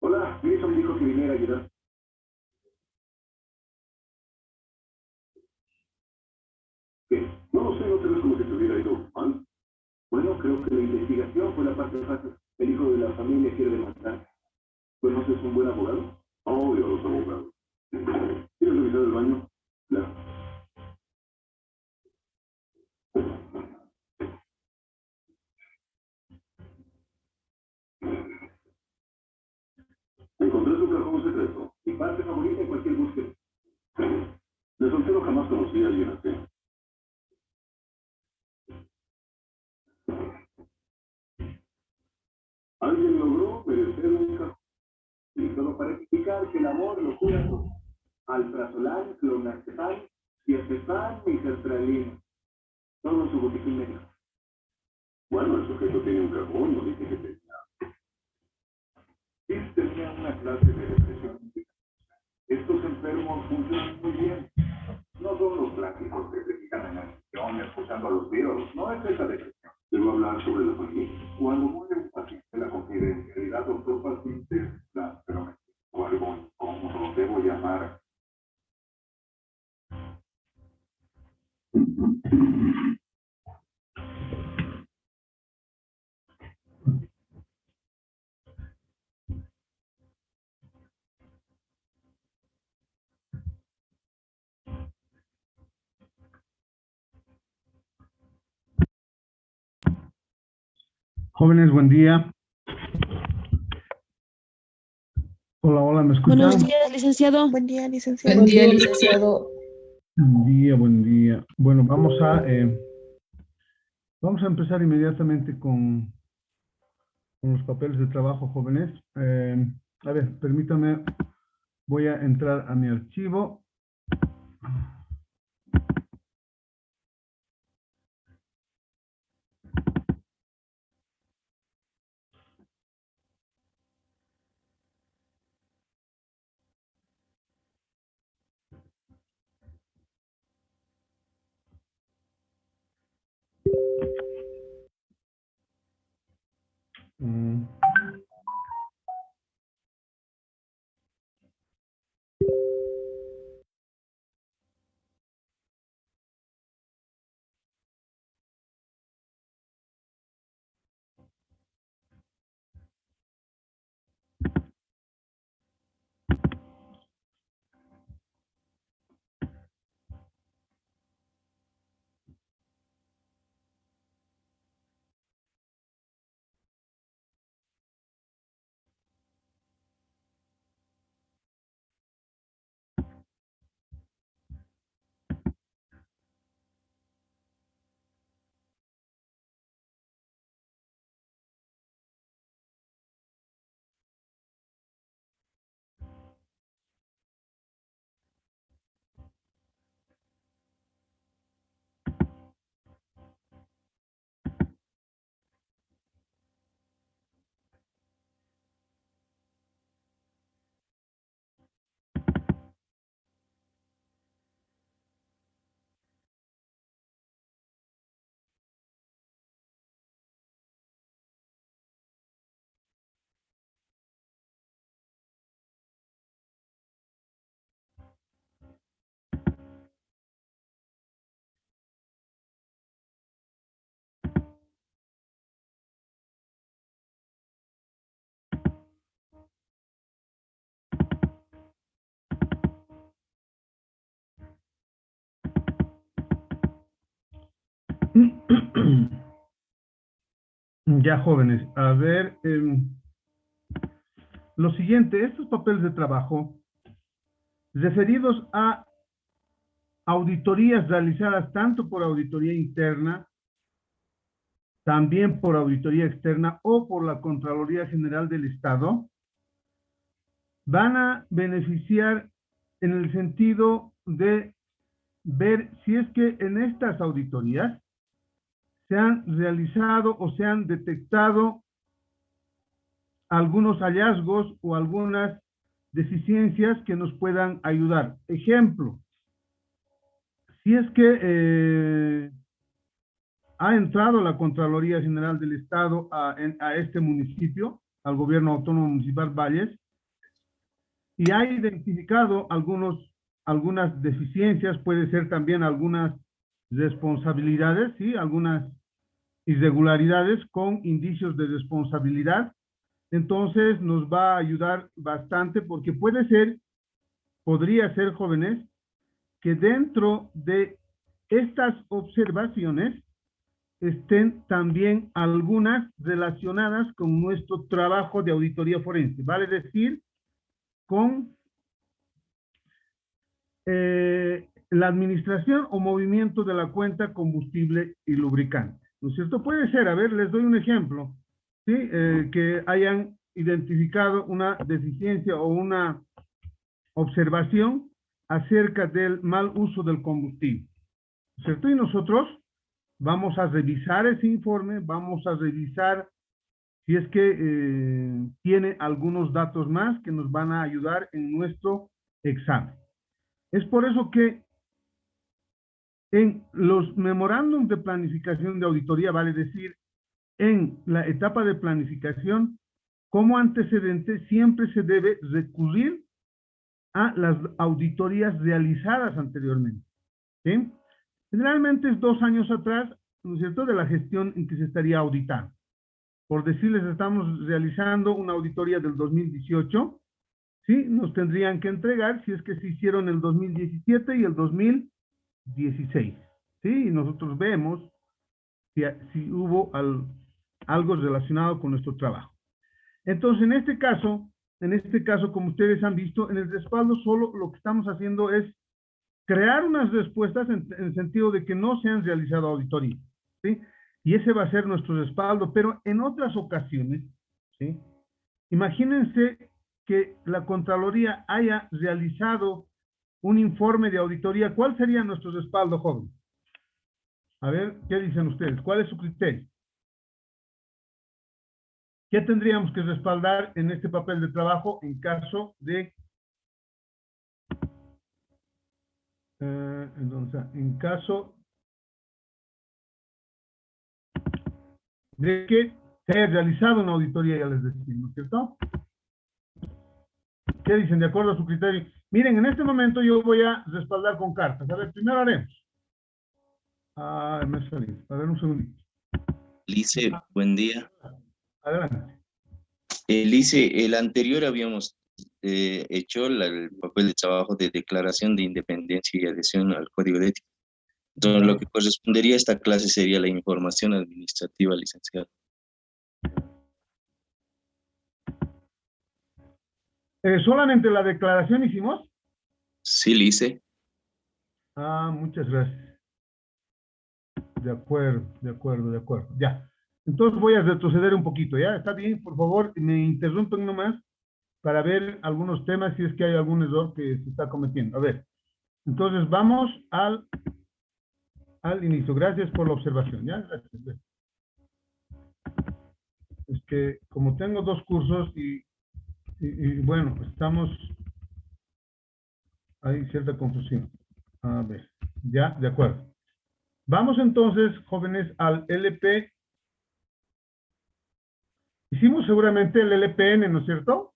Hola, Wilson me dijo que viniera a ayudar. ¿Qué? No lo sé, no te ves como si te hubiera ido mal. Bueno, creo que la investigación fue la parte fácil. El hijo de la familia quiere demandar. ¿Conoces un buen abogado? Obvio, los abogados. ¿Quieres revisar el baño? Claro. Encontré su cajón secreto. Mi parte favorita en cualquier búsqueda. De soltero jamás conocí a alguien así. Alguien logró merecer un cajón. Y solo para explicar que el amor lo cura todo. Alprazolam, clonazepam, diazepam y sertralina. Todo su botiquín médico. Bueno, el sujeto tiene un cajón, no dice que tenía. Sí, tenía una clase de depresión. Estos enfermos funcionan muy bien. No son los clásicos que se fijan en la sesión escuchando a los virus. No es esa depresión. Debo hablar sobre la familia. Cuando muere un paciente, la confidencialidad, doctor paciente, pero me o algo incómodo, debo llamar. Jóvenes, buen día. Hola, hola, ¿me escuchan? Buenos días, licenciado. Buen día, licenciado. Buen día, licenciado. Buen día, buen día. Bueno, vamos a empezar inmediatamente con los papeles de trabajo, jóvenes. A ver, permítame, voy a entrar a mi archivo. Mm. Ya, jóvenes, a ver, lo siguiente, estos papeles de trabajo referidos a auditorías realizadas tanto por auditoría interna, también por auditoría externa o por la Contraloría General del Estado, van a beneficiar en el sentido de ver si es que en estas auditorías se han realizado o se han detectado algunos hallazgos o algunas deficiencias que nos puedan ayudar. Ejemplo, si es que ha entrado la Contraloría General del Estado a este municipio, al Gobierno Autónomo Municipal Valles, y ha identificado algunas deficiencias, puede ser también algunas responsabilidades, ¿sí? Algunas irregularidades con indicios de responsabilidad. Entonces nos va a ayudar bastante porque podría ser, jóvenes, que dentro de estas observaciones estén también algunas relacionadas con nuestro trabajo de auditoría forense, vale decir, con la administración o movimiento de la cuenta combustible y lubricante. ¿No es cierto? Puede ser, a ver, les doy un ejemplo, ¿sí? Que hayan identificado una deficiencia o una observación acerca del mal uso del combustible, ¿no es cierto? Y nosotros vamos a revisar ese informe, vamos a revisar si es que tiene algunos datos más que nos van a ayudar en nuestro examen. Es por eso que en los memorándum de planificación de auditoría, vale decir, en la etapa de planificación, como antecedente siempre se debe recurrir a las auditorías realizadas anteriormente, ¿sí? Generalmente es 2 años atrás, ¿no es cierto?, de la gestión en que se estaría auditando. Por decirles, estamos realizando una auditoría del 2018, ¿sí? Nos tendrían que entregar si es que se hicieron el 2017 y el 2016, ¿sí? Y nosotros vemos si hubo algo relacionado con nuestro trabajo. Entonces, en este caso, como ustedes han visto, en el respaldo solo lo que estamos haciendo es crear unas respuestas en el sentido de que no se han realizado auditorías, ¿sí? Y ese va a ser nuestro respaldo, pero en otras ocasiones, ¿sí? Imagínense que la Contraloría haya realizado un informe de auditoría. ¿Cuál sería nuestro respaldo, joven? A ver, ¿qué dicen ustedes? ¿Cuál es su criterio? ¿Qué tendríamos que respaldar en este papel de trabajo en caso de, en caso de que se haya realizado una auditoría, ya les decía, ¿no es cierto? ¿Qué dicen de acuerdo a su criterio? Miren, en este momento yo voy a respaldar con cartas. A ver, primero haremos. Me salí. A ver, un segundito. Lice, buen día. Adelante. Lice, el anterior habíamos hecho el papel de trabajo de declaración de independencia y adhesión al Código de Ética. Entonces, lo que correspondería a esta clase sería la información administrativa, licenciado. ¿Solamente la declaración hicimos? Sí, Lice. Muchas gracias. De acuerdo, de acuerdo, de acuerdo. Ya. Entonces voy a retroceder un poquito, ¿ya? Está bien, por favor, me interrumpen nomás para ver algunos temas si es que hay algún error que se está cometiendo. A ver, entonces vamos al inicio. Gracias por la observación, ¿ya? Gracias. Es que como tengo dos cursos y bueno, hay cierta confusión. A ver, ya, de acuerdo. Vamos entonces, jóvenes, al LP. Hicimos seguramente el LPN, ¿no es cierto?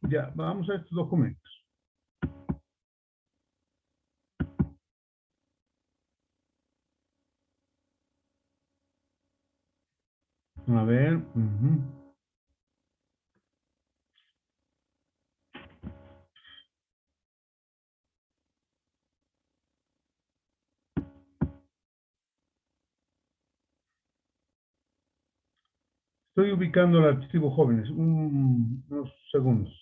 Ya, vamos a estos documentos. A ver. Estoy ubicando el archivo jóvenes. Unos segundos.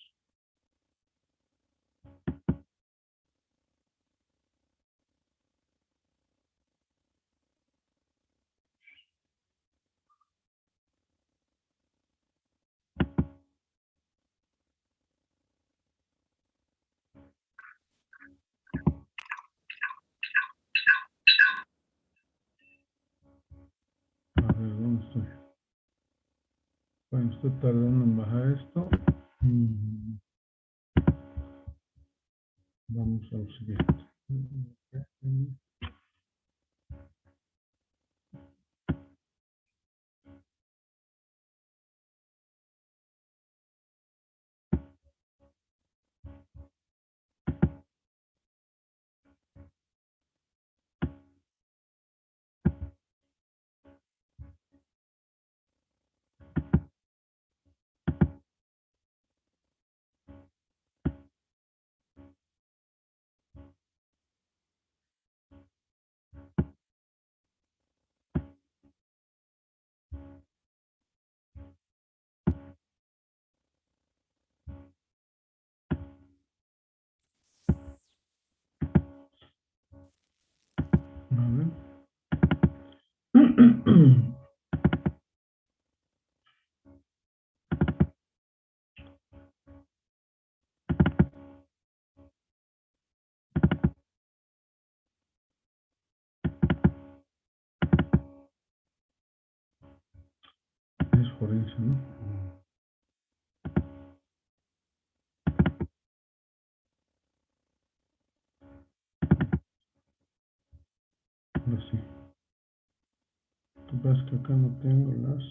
A ver, ¿dónde estoy? Bueno, estoy tardando en bajar esto. Vamos a lo siguiente. A ver. Es forense, ¿no? Ahora sí. Lo que pasa es que acá no tengo las...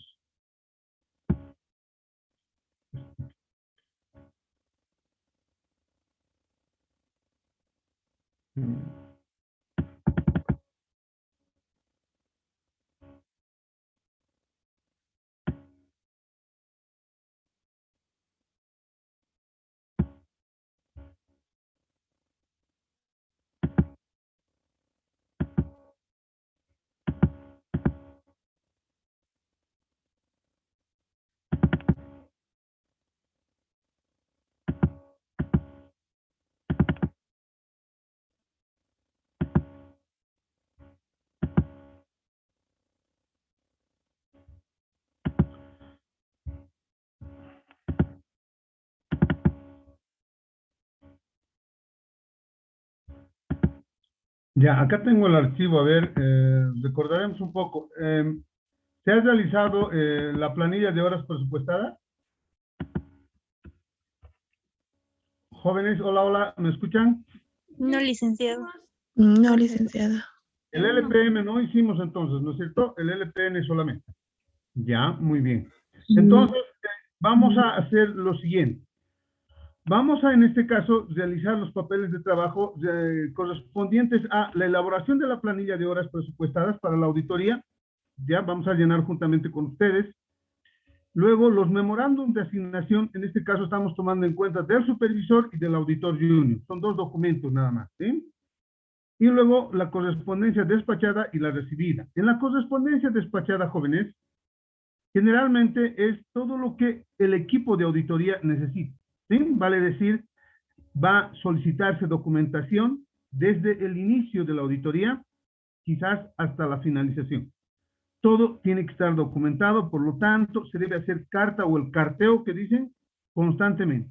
Ya, acá tengo el archivo. A ver, recordaremos un poco. ¿Se ha realizado la planilla de horas presupuestadas? Jóvenes, hola, hola, ¿me escuchan? No, licenciado. No, licenciada. El LPM no hicimos entonces, ¿no es cierto? El LPN solamente. Ya, muy bien. Entonces, vamos a hacer lo siguiente. Vamos a, en este caso, realizar los papeles de trabajo correspondientes a la elaboración de la planilla de horas presupuestadas para la auditoría. Ya, vamos a llenar juntamente con ustedes. Luego, los memorándum de asignación, en este caso estamos tomando en cuenta del supervisor y del auditor junior. Son dos documentos nada más, ¿sí? Y luego la correspondencia despachada y la recibida. En la correspondencia despachada, jóvenes, generalmente es todo lo que el equipo de auditoría necesita, ¿sí? Vale decir, va a solicitarse documentación desde el inicio de la auditoría, quizás hasta la finalización. Todo tiene que estar documentado, por lo tanto, se debe hacer carta o el carteo que dicen constantemente.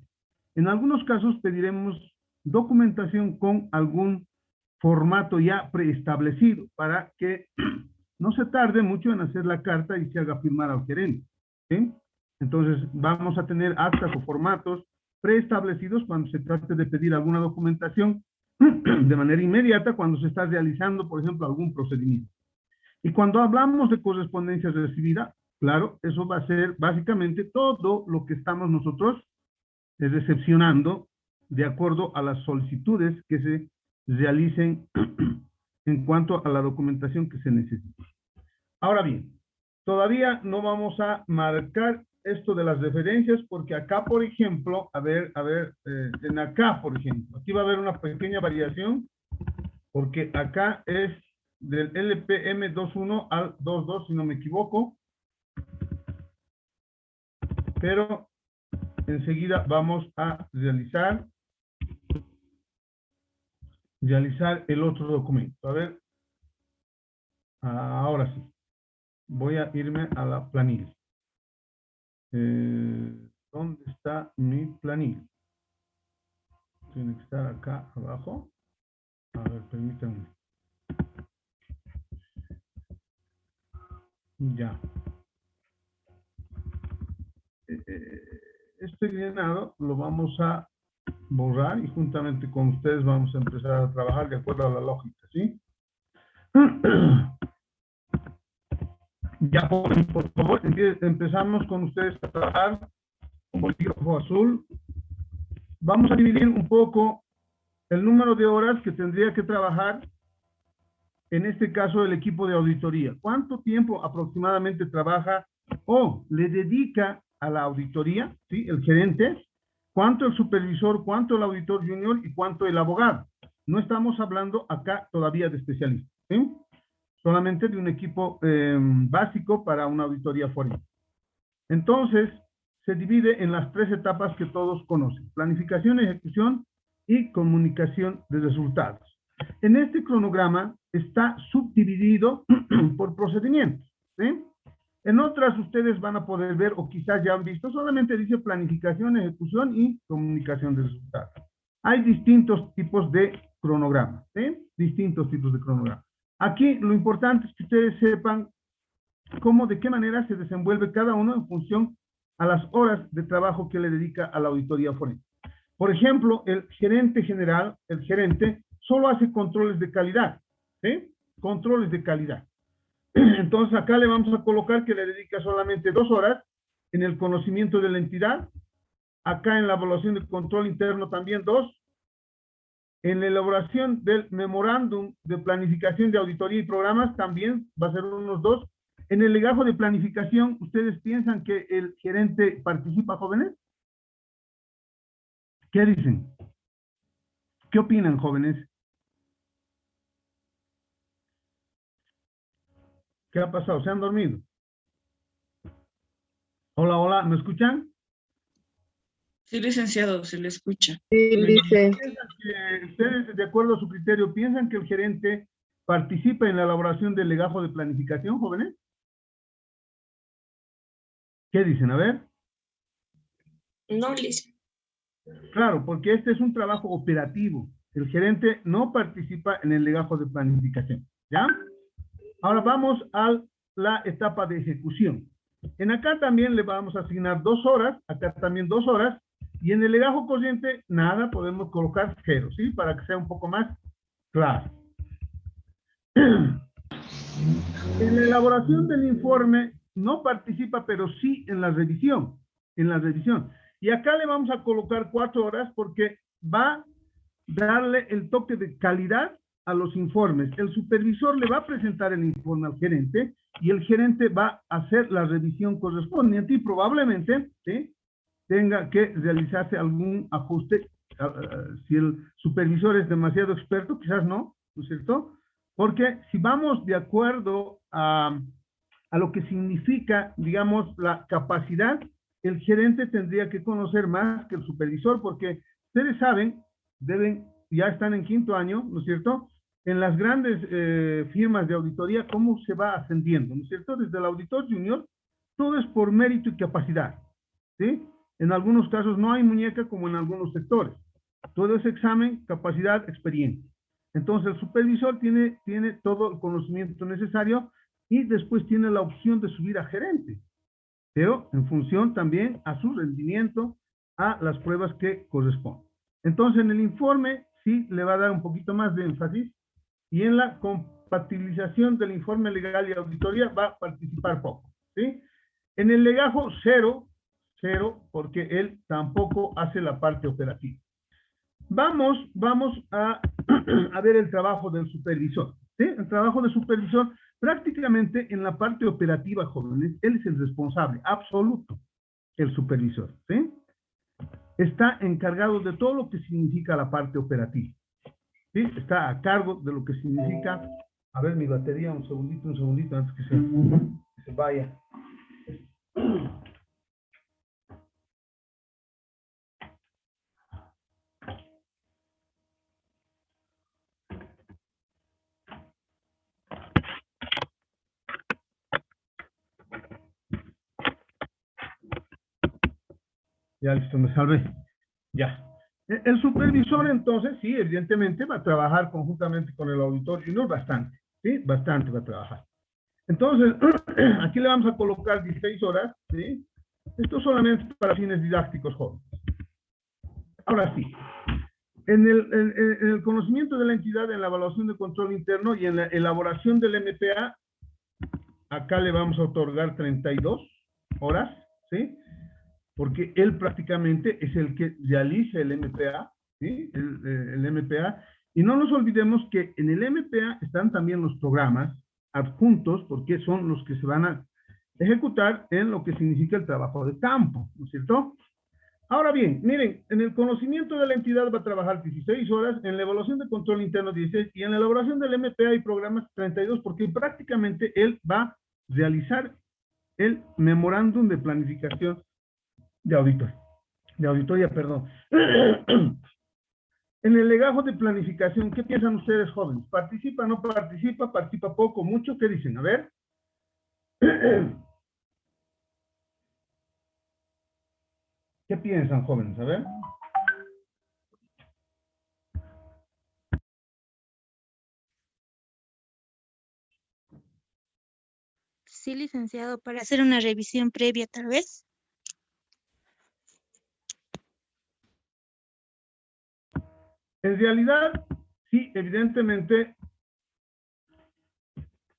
En algunos casos pediremos documentación con algún formato ya preestablecido para que no se tarde mucho en hacer la carta y se haga firmar al gerente, ¿sí? Entonces, vamos a tener actas o formatos preestablecidos cuando se trate de pedir alguna documentación de manera inmediata cuando se está realizando, por ejemplo, algún procedimiento. Y cuando hablamos de correspondencia recibida, claro, eso va a ser básicamente todo lo que estamos nosotros recepcionando de acuerdo a las solicitudes que se realicen en cuanto a la documentación que se necesita. Ahora bien, todavía no vamos a marcar esto de las referencias porque acá, por ejemplo, en acá, por ejemplo, aquí va a haber una pequeña variación porque acá es del LPM 21 al 22, si no me equivoco. pero enseguida vamos a realizar el otro documento. A ver, ahora sí. Voy a irme a la planilla. ¿Dónde está mi planilla? Tiene que estar acá abajo. A ver, permítanme. Ya. Este llenado lo vamos a borrar y juntamente con ustedes vamos a empezar a trabajar de acuerdo a la lógica, ¿sí? Ya, por favor, empezamos con ustedes a trabajar con bolígrafo azul. Vamos a dividir un poco el número de horas que tendría que trabajar, en este caso, el equipo de auditoría. ¿Cuánto tiempo aproximadamente trabaja o le dedica a la auditoría, ¿sí? El gerente, cuánto el supervisor, cuánto el auditor junior y cuánto el abogado. No estamos hablando acá todavía de especialistas, ¿sí? Solamente de un equipo básico para una auditoría forense. Entonces, se divide en las 3 etapas que todos conocen: planificación, ejecución y comunicación de resultados. En este cronograma está subdividido por procedimientos, ¿sí? En otras ustedes van a poder ver, o quizás ya han visto, solamente dice planificación, ejecución y comunicación de resultados. Hay distintos tipos de cronograma, ¿sí? Distintos tipos de cronograma. Aquí lo importante es que ustedes sepan cómo, de qué manera se desenvuelve cada uno en función a las horas de trabajo que le dedica a la auditoría forense. Por ejemplo, el gerente general, el gerente, solo hace controles de calidad, ¿sí? Controles de calidad. Entonces, acá le vamos a colocar que le dedica solamente 2 horas en el conocimiento de la entidad. Acá en la evaluación de control interno también 2. En la elaboración del memorándum de planificación de auditoría y programas también va a ser unos 2. En el legajo de planificación, ¿ustedes piensan que el gerente participa, jóvenes? ¿Qué dicen? ¿Qué opinan, jóvenes? ¿Qué ha pasado? ¿Se han dormido? Hola, hola, ¿me escuchan? Sí, licenciado, se le escucha. Sí, lice. ¿Ustedes, de acuerdo a su criterio, piensan que el gerente participa en la elaboración del legajo de planificación, jóvenes? ¿Qué dicen? A ver. No, lice. Claro, porque este es un trabajo operativo. El gerente no participa en el legajo de planificación, ¿ya? Ahora vamos a la etapa de ejecución. En acá también le vamos a asignar 2 horas, acá también 2 horas, y en el legajo corriente, nada, podemos colocar 0, ¿sí? Para que sea un poco más claro. En la elaboración del informe no participa, pero sí en la revisión, Y acá le vamos a colocar 4 horas porque va a darle el toque de calidad a los informes. El supervisor le va a presentar el informe al gerente y el gerente va a hacer la revisión correspondiente y probablemente, ¿sí?, tenga que realizarse algún ajuste. Si el supervisor es demasiado experto, quizás no, ¿no es cierto? Porque si vamos de acuerdo a lo que significa, digamos, la capacidad, el gerente tendría que conocer más que el supervisor, porque ustedes saben, ya están en 5º año, ¿no es cierto?, en las grandes firmas de auditoría, cómo se va ascendiendo, ¿no es cierto? Desde el auditor junior, todo es por mérito y capacidad, ¿sí? En algunos casos no hay muñeca como en algunos sectores. Todo es examen, capacidad, experiencia. Entonces el supervisor tiene todo el conocimiento necesario y después tiene la opción de subir a gerente, pero en función también a su rendimiento, a las pruebas que corresponden. Entonces en el informe sí le va a dar un poquito más de énfasis y en la compatibilización del informe legal y auditoría va a participar poco, ¿sí? En el legajo 0, porque él tampoco hace la parte operativa. Vamos a ver el trabajo del supervisor, ¿sí? El trabajo del supervisor, prácticamente en la parte operativa, jóvenes, él es el responsable absoluto, el supervisor, ¿sí? Está encargado de todo lo que significa la parte operativa, ¿sí? Está a cargo de lo que significa. A ver, mi batería, un segundito, antes que se vaya. Ya listo, me salvé. Ya. El supervisor, entonces, sí, evidentemente va a trabajar conjuntamente con el auditor junior bastante, ¿sí? Bastante va a trabajar. Entonces, aquí le vamos a colocar 16 horas, ¿sí? Esto solamente para fines didácticos, jóvenes. Ahora sí, en el conocimiento de la entidad, en la evaluación de control interno y en la elaboración del MPA, acá le vamos a otorgar 32 horas, ¿sí? Porque él prácticamente es el que realiza el MPA, ¿sí? El MPA. Y no nos olvidemos que en el MPA están también los programas adjuntos, porque son los que se van a ejecutar en lo que significa el trabajo de campo, ¿no es cierto? Ahora bien, miren, en el conocimiento de la entidad va a trabajar 16 horas, en la evaluación de control interno 16 y en la elaboración del MPA y programas 32, porque prácticamente él va a realizar el memorándum de planificación de auditoría, perdón. En el legajo de planificación, ¿qué piensan ustedes, jóvenes? ¿Participa, no participa? ¿Participa poco, mucho? ¿Qué dicen? A ver. ¿Qué piensan, jóvenes? A ver. Sí, licenciado, para hacer una revisión previa, tal vez. En realidad, sí, evidentemente,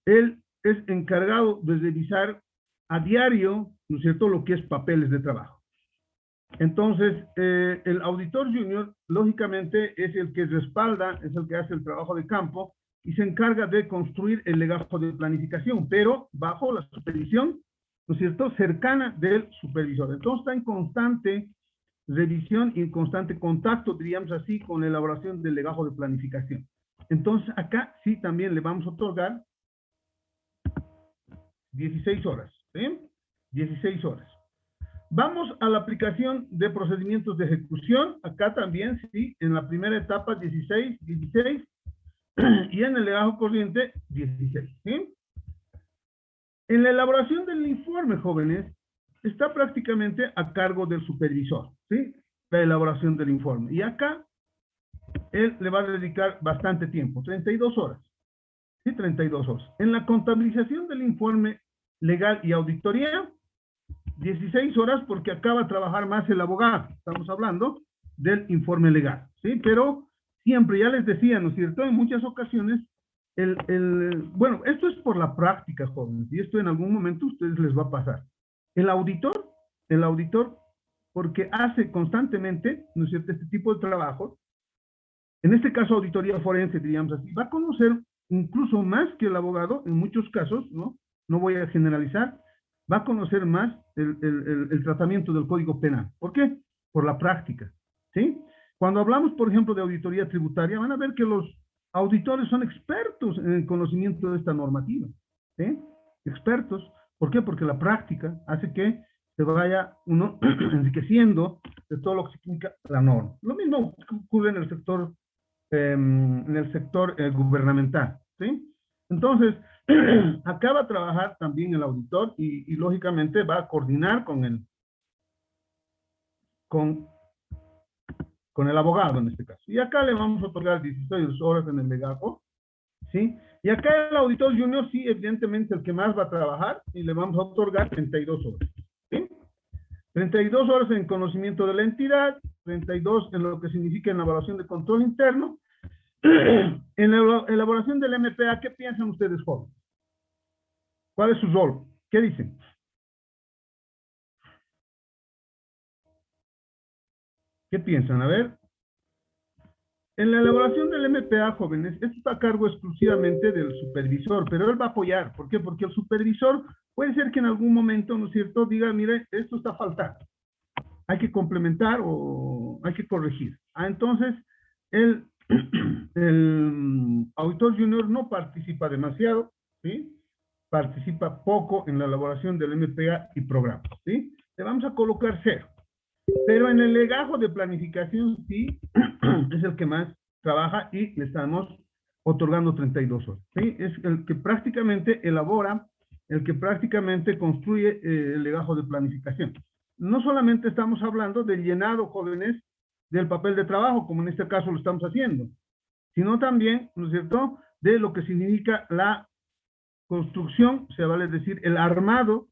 él es encargado de revisar a diario, ¿no es cierto?, lo que es papeles de trabajo. Entonces, el auditor junior, lógicamente, es el que respalda, es el que hace el trabajo de campo y se encarga de construir el legajo de planificación, pero bajo la supervisión, ¿no es cierto?, cercana del supervisor. Entonces, está en constante revisión y en constante contacto, diríamos así, con la elaboración del legajo de planificación. Entonces, acá sí también le vamos a otorgar 16 horas, ¿sí? 16 horas. Vamos a la aplicación de procedimientos de ejecución. Acá también, sí, en la primera etapa 16 y en el legajo corriente 16, ¿sí? En la elaboración del informe, jóvenes, está prácticamente a cargo del supervisor, ¿sí? La elaboración del informe. Y acá, él le va a dedicar bastante tiempo, 32 horas, ¿sí? 32 horas. En la contabilización del informe legal y auditoría, 16 horas porque acaba de trabajar más el abogado. Estamos hablando del informe legal, ¿sí? Pero siempre, ya les decía, ¿no es cierto? En muchas ocasiones, bueno, esto es por la práctica, jóvenes, y esto en algún momento a ustedes les va a pasar. El auditor, porque hace constantemente, ¿no es cierto?, este tipo de trabajos, en este caso auditoría forense, diríamos así, va a conocer incluso más que el abogado, en muchos casos, ¿no? No voy a generalizar, va a conocer más el tratamiento del Código Penal. ¿Por qué? Por la práctica, ¿sí? Cuando hablamos, por ejemplo, de auditoría tributaria, van a ver que los auditores son expertos en el conocimiento de esta normativa, ¿sí? Expertos. ¿Por qué? Porque la práctica hace que se vaya uno enriqueciendo de todo lo que significa la norma. Lo mismo ocurre en el sector gubernamental, ¿sí? Entonces, acá va a trabajar también el auditor y lógicamente va a coordinar con el abogado en este caso. Y acá le vamos a otorgar 16 horas en el legajo, ¿sí? Y acá el auditor junior, sí, evidentemente el que más va a trabajar y le vamos a otorgar 32 horas, ¿sí? 32 horas en conocimiento de la entidad, 32 en lo que significa en la evaluación de control interno. En la elaboración del MPA, ¿qué piensan ustedes, jóvenes? ¿Cuál es su rol? ¿Qué dicen? ¿Qué piensan? A ver. En la elaboración del MPA, jóvenes, esto está a cargo exclusivamente del supervisor, pero él va a apoyar. ¿Por qué? Porque el supervisor puede ser que en algún momento, ¿no es cierto?, diga, mire, esto está faltando. Hay que complementar o hay que corregir. Entonces, el auditor junior no participa demasiado, ¿sí? Participa poco en la elaboración del MPA y programas, ¿sí? Le vamos a colocar 0. Pero en el legajo de planificación, sí, es el que más trabaja y le estamos otorgando 32 horas, ¿sí? Es el que prácticamente elabora, el que prácticamente construye el legajo de planificación. no solamente estamos hablando del llenado, jóvenes, del papel de trabajo, como en este caso lo estamos haciendo, sino también, ¿no es cierto?, de lo que significa la construcción, se vale decir, el armado,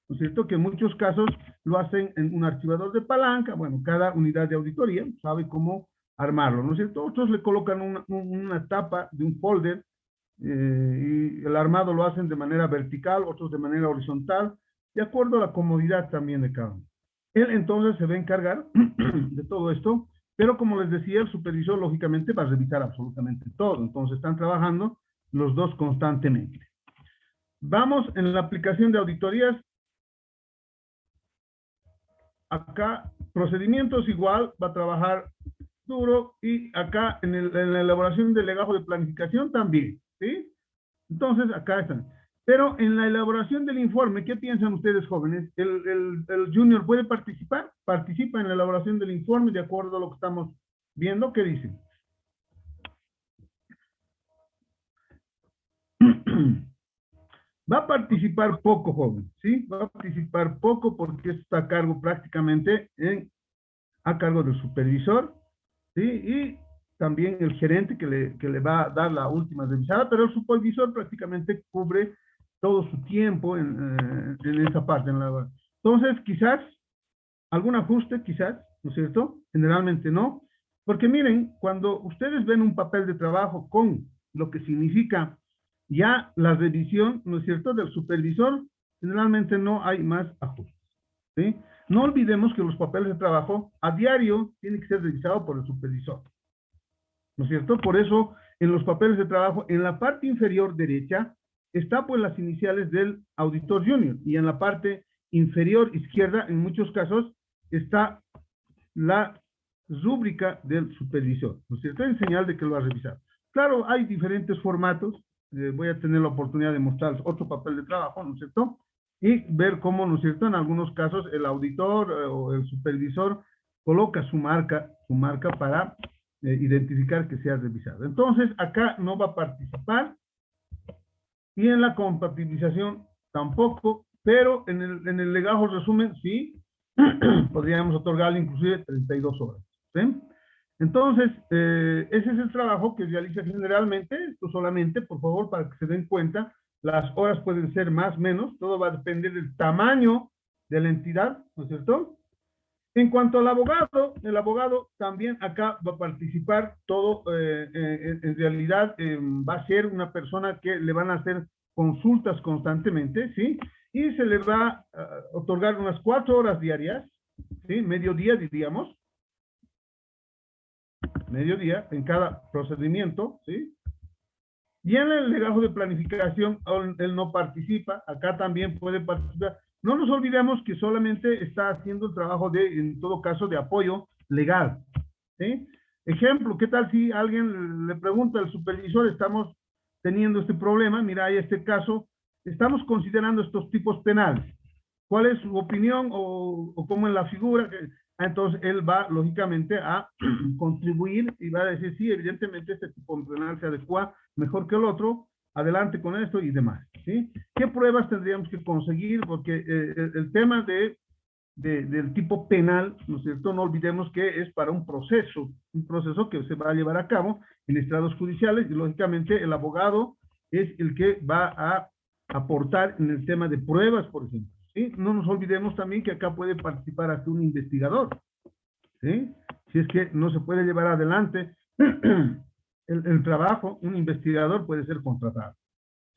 ¿no es cierto?, que en muchos casos lo hacen en un archivador de palanca. Bueno, cada unidad de auditoría sabe cómo armarlo, ¿no es cierto? Otros le colocan una tapa de un folder y el armado lo hacen de manera vertical, otros de manera horizontal, de acuerdo a la comodidad también de cada uno. Él entonces se va a encargar de todo esto, pero como les decía, el supervisor lógicamente va a revisar absolutamente todo, entonces están trabajando los dos constantemente. Vamos en la aplicación de auditorías. Acá, procedimientos igual, va a trabajar duro, y acá en la elaboración del legajo de planificación también, ¿sí? Entonces, acá están. Pero en la elaboración del informe, ¿qué piensan ustedes, jóvenes? ¿El junior puede participar? ¿Participa en la elaboración del informe de acuerdo a lo que estamos viendo? ¿Qué dicen? Va a participar poco, joven, ¿sí? Va a participar poco porque está a cargo prácticamente a cargo del supervisor, ¿sí? Y también el gerente que le va a dar la última revisada, pero el supervisor prácticamente cubre todo su tiempo en esa parte. Entonces, quizás, algún ajuste, quizás, ¿no es cierto? Generalmente no, porque miren, cuando ustedes ven un papel de trabajo con lo que significa ya la revisión, ¿no es cierto?, del supervisor, generalmente no hay más ajustes, ¿sí? No olvidemos que los papeles de trabajo a diario tienen que ser revisados por el supervisor, ¿no es cierto? Por eso, en los papeles de trabajo, en la parte inferior derecha, está pues las iniciales del auditor junior, y en la parte inferior izquierda, en muchos casos, está la rúbrica del supervisor, ¿no es cierto?, en señal de que lo va a revisar. Claro, hay diferentes formatos. Voy a tener la oportunidad de mostrarles otro papel de trabajo, ¿no es cierto?, y ver cómo, ¿no es cierto?, en algunos casos el auditor o el supervisor coloca su marca para identificar que sea revisado. Entonces, acá no va a participar, y en la compatibilización tampoco, pero en el legajo resumen, sí, podríamos otorgarle inclusive 32 horas, ¿sí? Entonces, ese es el trabajo que realiza generalmente. Esto solamente, por favor, para que se den cuenta, las horas pueden ser más, menos, todo va a depender del tamaño de la entidad, ¿no es cierto? En cuanto al abogado, el abogado también acá va a participar todo, en realidad va a ser una persona que le van a hacer consultas constantemente, ¿sí? Y se le va a otorgar unas 4 horas diarias, ¿sí? Mediodía, diríamos. Mediodía en cada procedimiento, ¿sí? Y en el legajo de planificación, él no participa, acá también puede participar. No nos olvidemos que solamente está haciendo el trabajo en todo caso, de apoyo legal, ¿sí? Ejemplo, ¿qué tal si alguien le pregunta al supervisor, estamos teniendo este problema, mira, hay este caso, estamos considerando estos tipos penales, ¿cuál es su opinión o cómo es la figura? Entonces, él va, lógicamente, a contribuir y va a decir, sí, evidentemente este tipo penal se adecua mejor que el otro, adelante con esto y demás, ¿sí? ¿Qué pruebas tendríamos que conseguir? Porque el tema del tipo penal, ¿no es cierto?, no olvidemos que es para un proceso que se va a llevar a cabo en estrados judiciales, y lógicamente el abogado es el que va a aportar en el tema de pruebas, por ejemplo, ¿sí? No nos olvidemos también que acá puede participar hasta un investigador, ¿sí? Si es que no se puede llevar adelante el trabajo, un investigador puede ser contratado,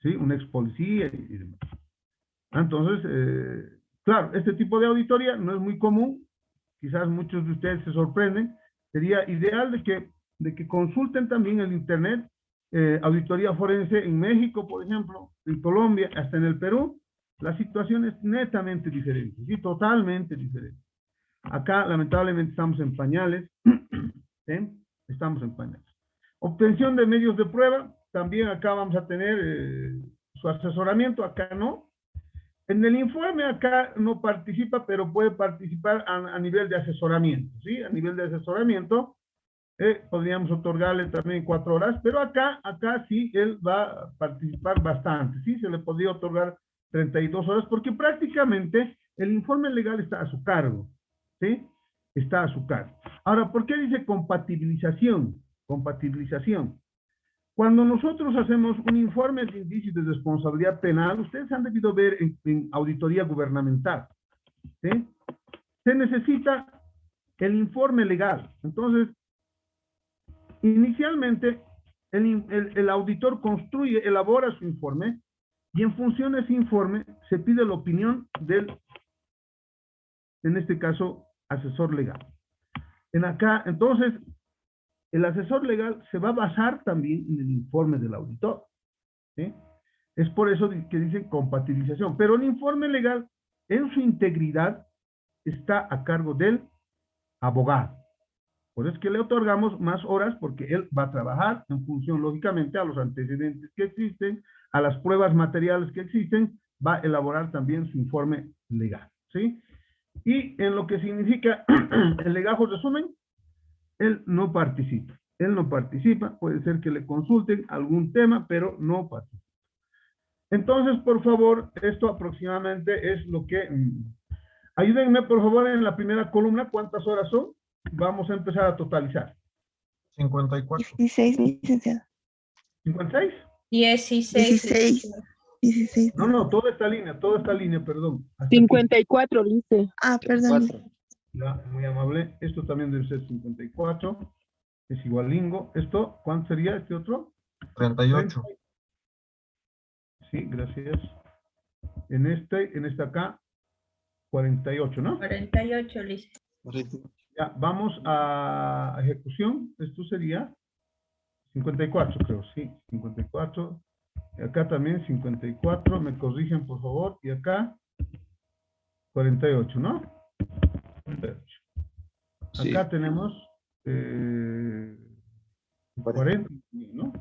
¿sí? Un ex policía y demás. Entonces, claro, este tipo de auditoría no es muy común, quizás muchos de ustedes se sorprenden. Sería ideal de que consulten también el internet, auditoría forense en México, por ejemplo, en Colombia, hasta en el Perú. La situación es netamente diferente, sí, totalmente diferente. Acá, lamentablemente, estamos en pañales, ¿sí? Estamos en pañales. Obtención de medios de prueba, también acá vamos a tener su asesoramiento, acá no. En el informe acá no participa, pero puede participar a nivel de asesoramiento, ¿sí? A nivel de asesoramiento, podríamos otorgarle también 4 horas, pero acá sí él va a participar bastante, ¿sí? Se le podría otorgar 32 horas, porque prácticamente el informe legal está a su cargo, ¿sí? Está a su cargo. Ahora, ¿por qué dice compatibilización? Compatibilización. Cuando nosotros hacemos un informe de indicios de responsabilidad penal, ustedes han debido ver en auditoría gubernamental, ¿sí? Se necesita el informe legal. Entonces, inicialmente, el auditor construye, elabora su informe, y en función de ese informe se pide la opinión del, en este caso, asesor legal. Entonces, el asesor legal se va a basar también en el informe del auditor, ¿sí? Es por eso que dicen compatibilización. Pero el informe legal, en su integridad, está a cargo del abogado. Por eso es que le otorgamos más horas, porque él va a trabajar en función, lógicamente, a los antecedentes que existen, a las pruebas materiales que existen, va a elaborar también su informe legal, ¿sí? Y en lo que significa el legajo resumen, él no participa. Él no participa, puede ser que le consulten algún tema, pero no participa. Entonces, por favor, esto aproximadamente es lo que... ayúdenme, por favor, en la primera columna, ¿cuántas horas son? Vamos a empezar a totalizar. 54. 16, licenciado. ¿56? 16. 16. No, toda esta línea, perdón. Hasta aquí. 54, lice. Ah, perdón. Ya, muy amable. Esto también debe ser 54. Es igualingo. ¿Esto cuánto sería este otro? 38. Sí, gracias. En esta acá, 48, ¿no? 48, Lice. Ya, vamos a ejecución. Esto sería 54, creo, sí, 54. Y acá también 54, me corrigen por favor. Y acá 48, ¿no? 48. Sí. Acá tenemos 40, ¿no?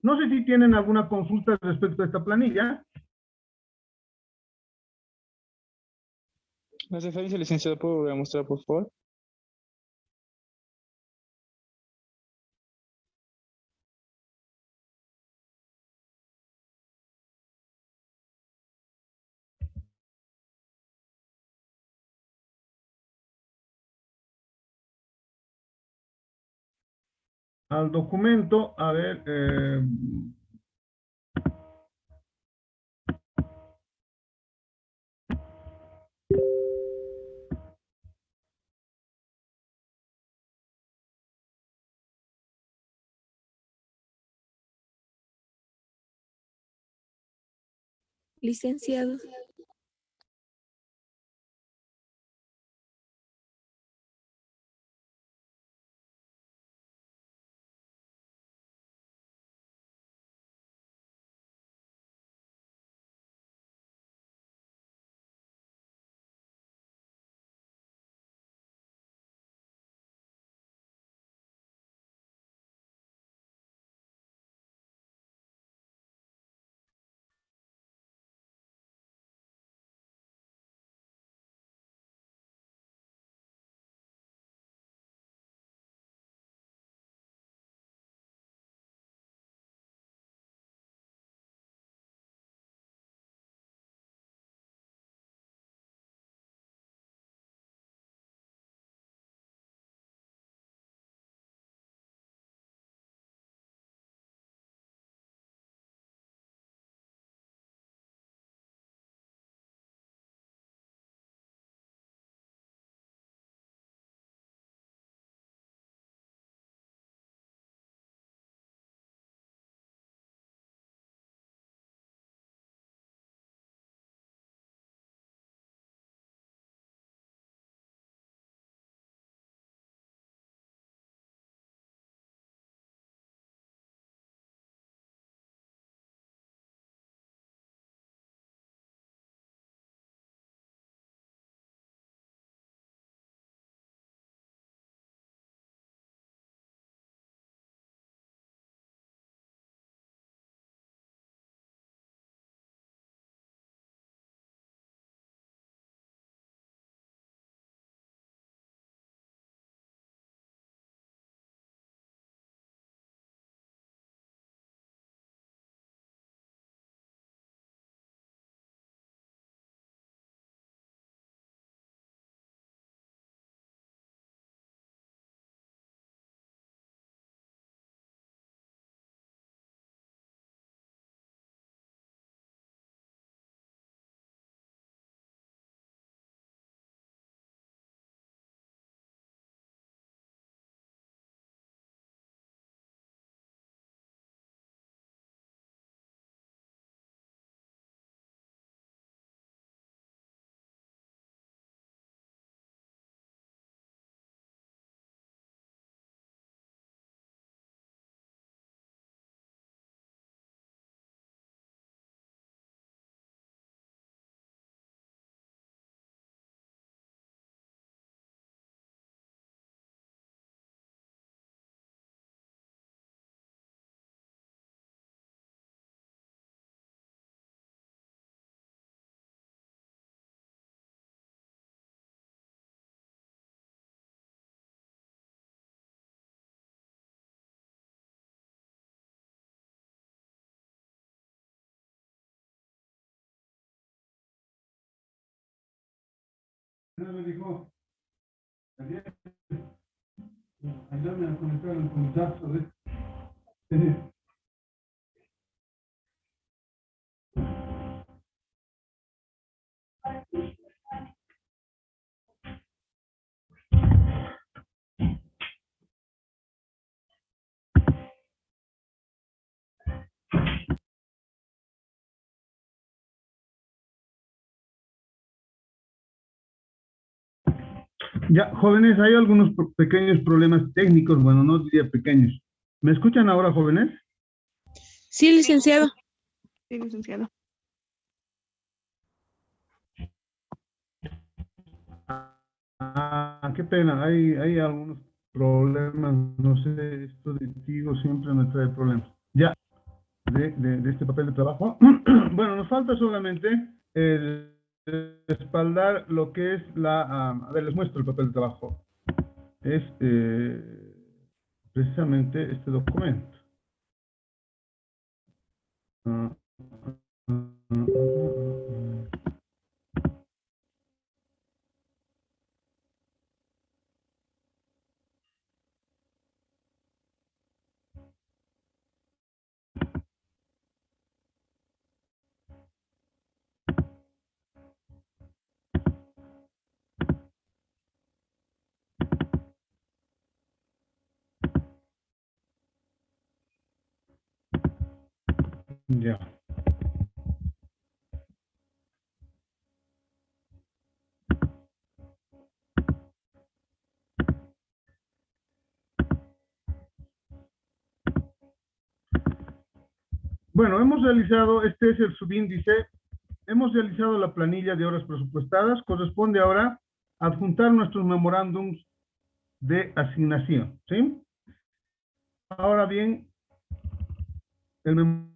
No sé si tienen alguna consulta respecto a esta planilla. Las referencias, licenciado, ¿puedo volver a mostrar, por favor? Al documento, a ver, Licenciado. me dijo, ayúdame a conectar el contacto de... Ya, jóvenes, hay algunos pequeños problemas técnicos, bueno, no diría pequeños. ¿Me escuchan ahora, jóvenes? Sí, licenciado. Sí, licenciado. Ah, qué pena, hay algunos problemas, no sé, esto de Tigo siempre me trae problemas. Ya, de este papel de trabajo. Bueno, nos falta solamente el respaldar lo que es la... a ver, les muestro el papel de trabajo. Es precisamente este documento. Ya. Bueno, hemos realizado, este es el subíndice, hemos realizado la planilla de horas presupuestadas, corresponde ahora adjuntar nuestros memorándums de asignación, ¿sí? Ahora bien, el memorándum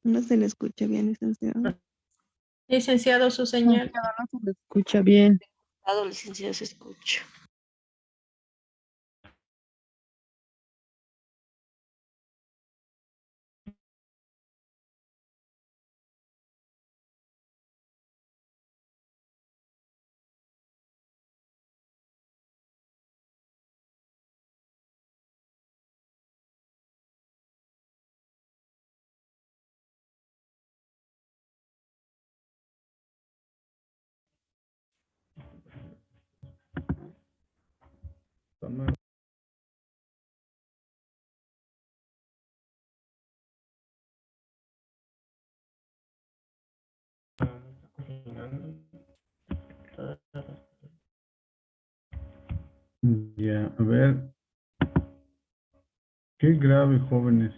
No se le escucha bien, licenciado. Licenciado, su señal. No se le escucha bien. Licenciado, se escucha. Ya, a ver. Qué grave, jóvenes.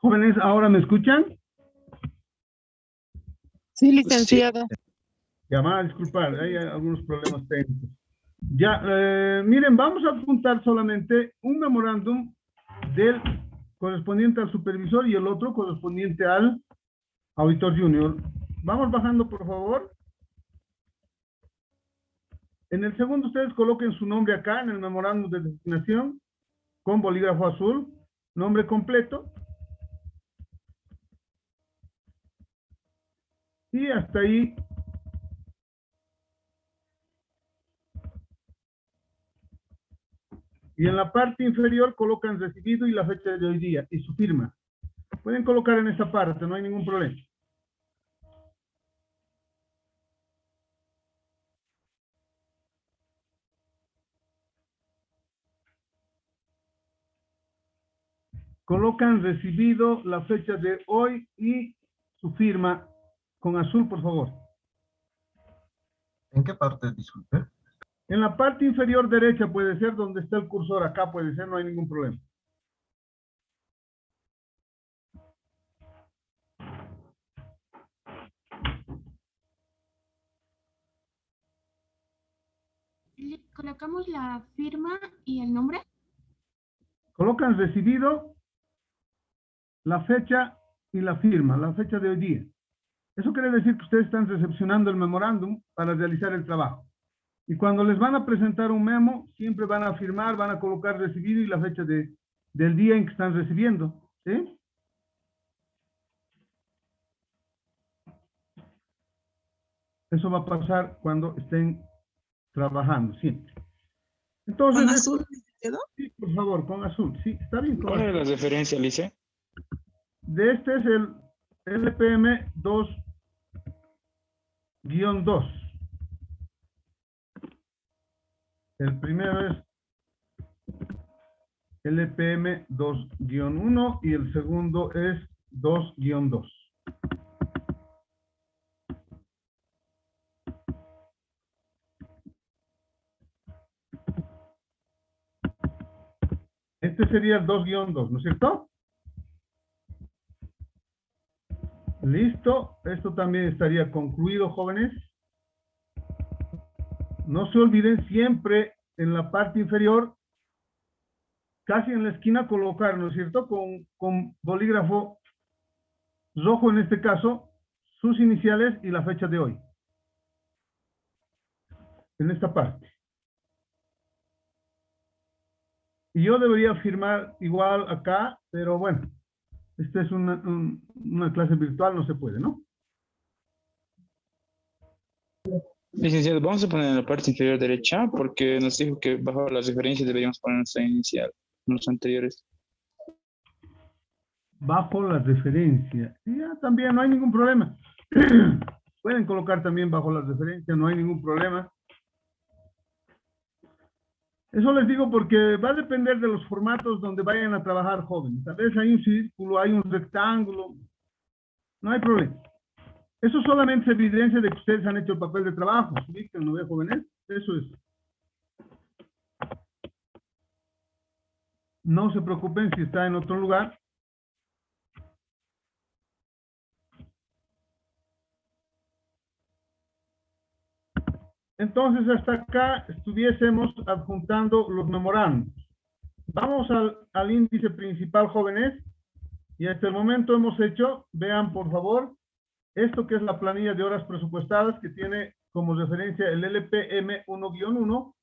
Jóvenes, ¿ahora me escuchan? Sí, licenciado. Ya, van a disculpar, hay algunos problemas técnicos. Ya, miren, vamos a apuntar solamente un memorándum del correspondiente al supervisor y el otro correspondiente al auditor junior. Vamos bajando, por favor. En el segundo, ustedes coloquen su nombre acá en el memorándum de designación con bolígrafo azul, nombre completo. Y hasta ahí. Y en la parte inferior colocan recibido y la fecha de hoy día y su firma. Pueden colocar en esa parte, no hay ningún problema. Colocan recibido, la fecha de hoy y su firma con azul, por favor. ¿En qué parte, disculpe? En la parte inferior derecha puede ser donde está el cursor, acá puede ser, no hay ningún problema. ¿Colocamos la firma y el nombre? Colocan recibido, la fecha y la firma, la fecha de hoy día. Eso quiere decir que ustedes están recepcionando el memorándum para realizar el trabajo. Y cuando les van a presentar un memo, siempre van a firmar, van a colocar recibido y la fecha del día en que están recibiendo. ¿Sí? Eso va a pasar cuando estén trabajando siempre. Entonces, ¿Con azul? sí, por favor, con azul. Sí, está bien. ¿Cuál es la referencia, Lice? De este es el LPM 2-2. El primero es LPM 2-1 y el segundo es 2-2. Este sería el 2-2, ¿no es cierto? Listo. Esto también estaría concluido, jóvenes. No se olviden siempre en la parte inferior, casi en la esquina, colocar, ¿no es cierto? Con bolígrafo rojo en este caso, sus iniciales y la fecha de hoy. En esta parte. Y yo debería firmar igual acá, pero bueno, esta es una clase virtual, no se puede, ¿no? Licenciado, vamos a poner en la parte inferior derecha porque nos dijo que bajo las referencias deberíamos poner nuestra inicial, los anteriores. Bajo la referencia. Ya, también no hay ningún problema. Pueden colocar también bajo la referencia, no hay ningún problema. Eso les digo porque va a depender de los formatos donde vayan a trabajar jóvenes. Tal vez hay un círculo, hay un rectángulo. No hay problema. Eso solamente es evidencia de que ustedes han hecho el papel de trabajo. ¿Sí? Que no ve jóvenes. Eso es. No se preocupen si está en otro lugar. Entonces, hasta acá estuviésemos adjuntando los memorandos. Vamos al índice principal, jóvenes. Y hasta el momento hemos hecho, vean por favor, esto que es la planilla de horas presupuestadas que tiene como referencia el LPM 1-1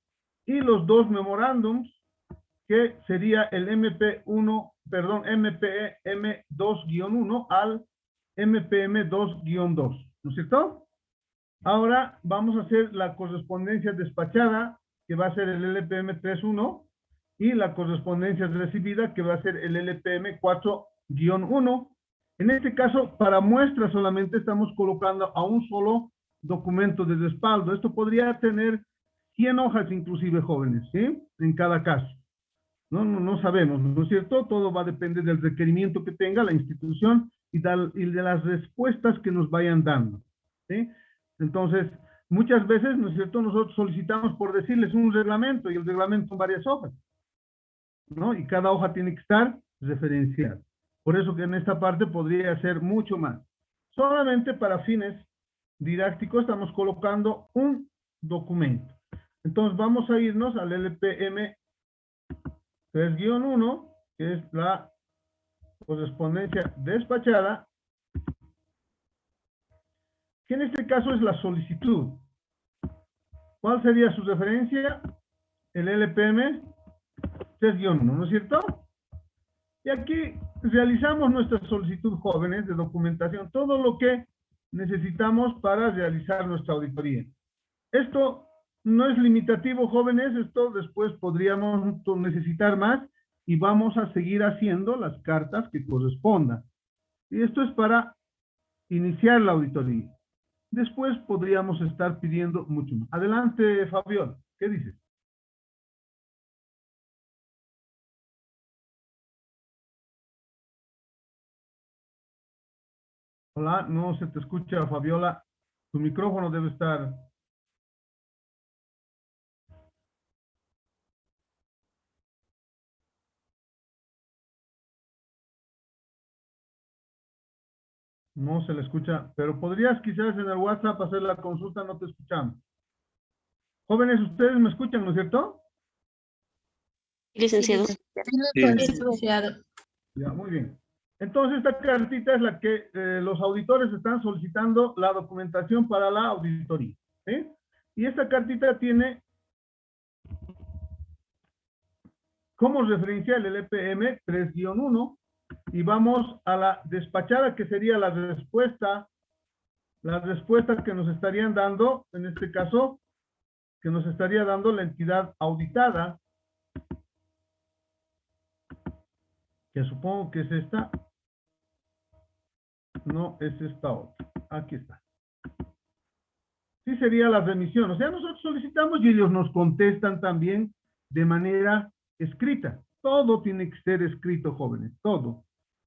y los dos memorándums que sería el MPM 2-1 al MPM 2-2, ¿no es cierto? Ahora vamos a hacer la correspondencia despachada, que va a ser el LPM 3-1, y la correspondencia recibida, que va a ser el LPM 4-1. En este caso, para muestra solamente estamos colocando a un solo documento de respaldo. Esto podría tener 100 hojas inclusive, jóvenes, ¿sí? En cada caso. No sabemos, ¿no es cierto? Todo va a depender del requerimiento que tenga la institución y de las respuestas que nos vayan dando, ¿sí? Entonces, muchas veces, ¿no es cierto? Nosotros solicitamos por decirles un reglamento y el reglamento son varias hojas, ¿no? Y cada hoja tiene que estar referenciada. Por eso que en esta parte podría ser mucho más. Solamente para fines didácticos estamos colocando un documento. Entonces vamos a irnos al LPM 3-1, que es la correspondencia despachada, que en este caso es la solicitud. ¿Cuál sería su referencia? El LPM 3-1, ¿no es cierto? Y aquí realizamos nuestra solicitud, jóvenes, de documentación, todo lo que necesitamos para realizar nuestra auditoría. Esto no es limitativo, jóvenes, esto después podríamos necesitar más y vamos a seguir haciendo las cartas que correspondan. Y esto es para iniciar la auditoría. Después podríamos estar pidiendo mucho más. Adelante, Fabiola, ¿qué dices? Hola, no se te escucha, Fabiola. Tu micrófono debe estar... No se le escucha, pero podrías quizás en el WhatsApp hacer la consulta, no te escuchamos. Jóvenes, ustedes me escuchan, ¿no es cierto? Licenciado. Sí. Licenciado. Ya, muy bien. Entonces, esta cartita es la que los auditores están solicitando la documentación para la auditoría, ¿sí? Y esta cartita tiene como referencia el LPM 3-1 y vamos a la despachada, que sería la respuesta que nos estarían dando, en este caso, que nos estaría dando la entidad auditada, que supongo que es esta. No, es esta otra. Aquí está. Sí sería la remisión. O sea, nosotros solicitamos y ellos nos contestan también de manera escrita. Todo tiene que ser escrito, jóvenes. Todo.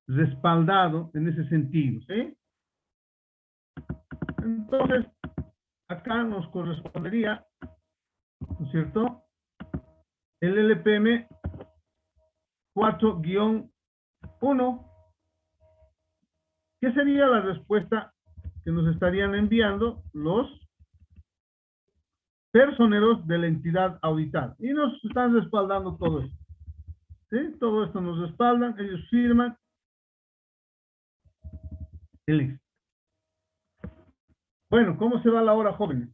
Respaldado en ese sentido. ¿Sí? Entonces, acá nos correspondería, ¿no es cierto?, el LPM 4-1. ¿Qué sería la respuesta que nos estarían enviando los personeros de la entidad auditada? Y nos están respaldando todo esto. ¿Sí? Todo esto nos respaldan, ellos firman. Y listo. Bueno, ¿cómo se va la hora, jóvenes?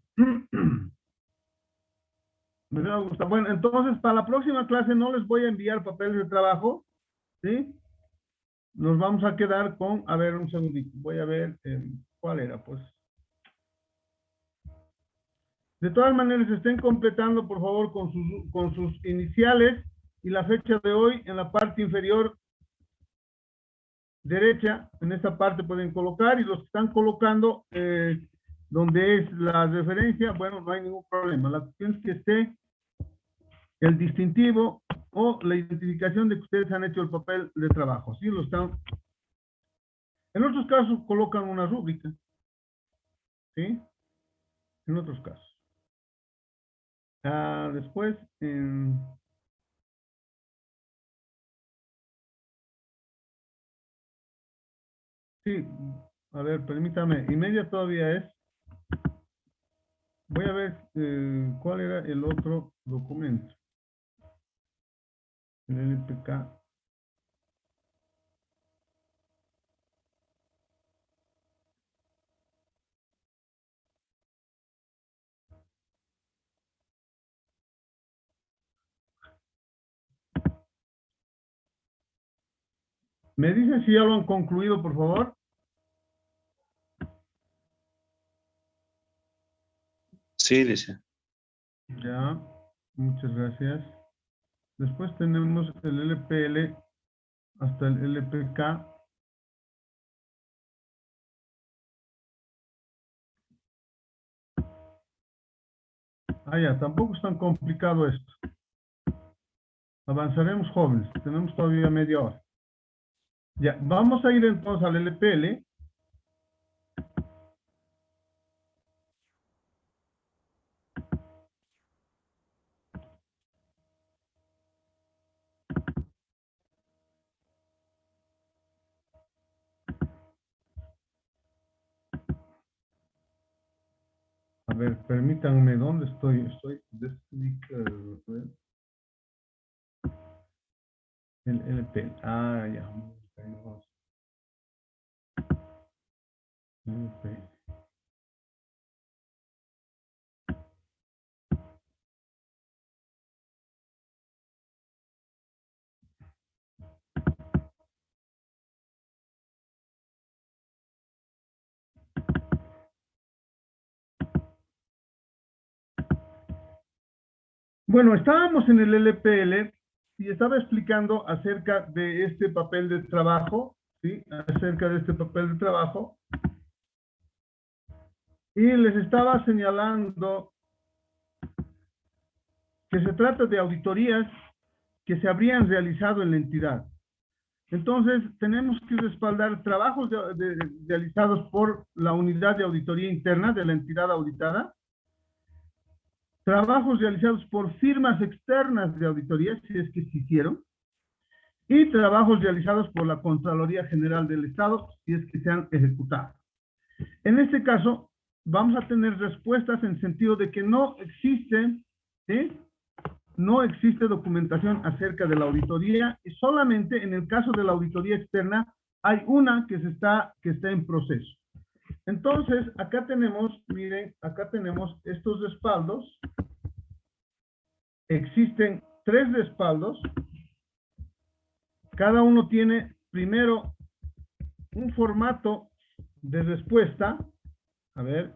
Me gusta. Bueno, entonces para la próxima clase no les voy a enviar papeles de trabajo, ¿sí? Nos vamos a quedar con, a ver, un segundito, voy a ver cuál era, pues. De todas maneras, estén completando, por favor, con sus iniciales y la fecha de hoy en la parte inferior derecha, en esta parte pueden colocar, y los que están colocando donde es la referencia, bueno, no hay ningún problema. La cuestión es que esté el distintivo o la identificación de que ustedes han hecho el papel de trabajo. ¿Sí? Lo están. En otros casos colocan una rúbrica. ¿Sí? En otros casos. Después, sí, a ver, permítame. Y media todavía es. Voy a ver cuál era el otro documento. El LPK. ¿Me dicen si ya lo han concluido, por favor? Sí, dice. Ya, muchas gracias. Después tenemos el LPL hasta el LPK. Ya, tampoco es tan complicado esto. Avanzaremos, jóvenes. Tenemos todavía media hora. Ya, vamos a ir entonces al LPL. A ver, permítanme, ¿dónde estoy? Estoy el LPL. Ya. LPL. Bueno, estábamos en el LPL y estaba explicando acerca de este papel de trabajo, ¿sí? Acerca de este papel de trabajo. Y les estaba señalando que se trata de auditorías que se habrían realizado en la entidad. Entonces, tenemos que respaldar trabajos realizados por la unidad de auditoría interna de la entidad auditada, trabajos realizados por firmas externas de auditoría, si es que se hicieron, y trabajos realizados por la Contraloría General del Estado, si es que se han ejecutado. En este caso, vamos a tener respuestas en sentido de que no existe, ¿sí? No existe documentación acerca de la auditoría y solamente en el caso de la auditoría externa hay una que está en proceso. Entonces, acá tenemos, miren, acá tenemos estos respaldos. Existen 3 respaldos. Cada uno tiene primero un formato de respuesta. A ver.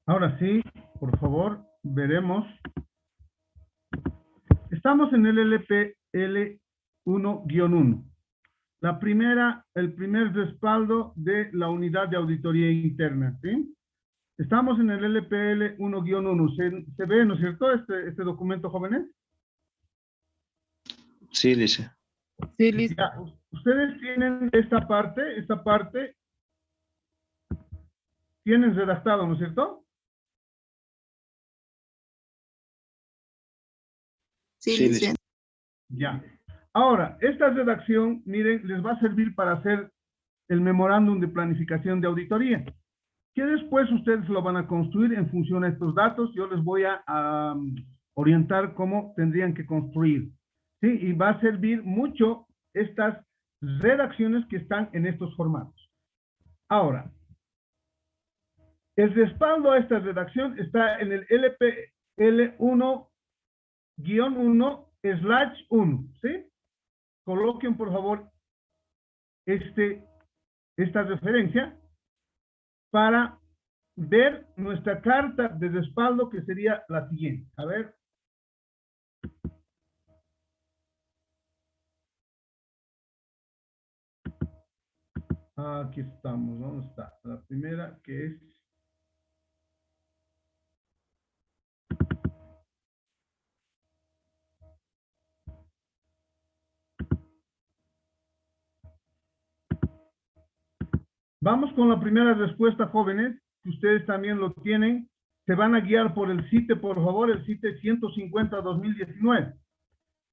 Ahora sí, por favor, veremos. Estamos en el LPL 1-1. El primer respaldo de la unidad de auditoría interna, ¿sí? Estamos en el LPL 1-1. ¿Se ve, no es cierto, este documento, jóvenes? Sí, dice. Sí, listo. Ya, ustedes tienen esta parte, tienen redactado, ¿no es cierto? Sí, Sí, licenciado. Ya. Ahora, esta redacción, miren, les va a servir para hacer el memorándum de planificación de auditoría, que después ustedes lo van a construir en función a estos datos. Yo les voy a orientar cómo tendrían que construir, ¿sí? Y va a servir mucho estas redacciones que están en estos formatos. Ahora, el respaldo a esta redacción está en el LPL 1-1/1, ¿sí? Coloquen, por favor, esta referencia para ver nuestra carta de respaldo, que sería la siguiente. A ver. Aquí estamos. ¿Dónde está? La primera, que es... Vamos con la primera respuesta, jóvenes, que ustedes también lo tienen. Se van a guiar por el CITE, por favor, el CITE 150-2019.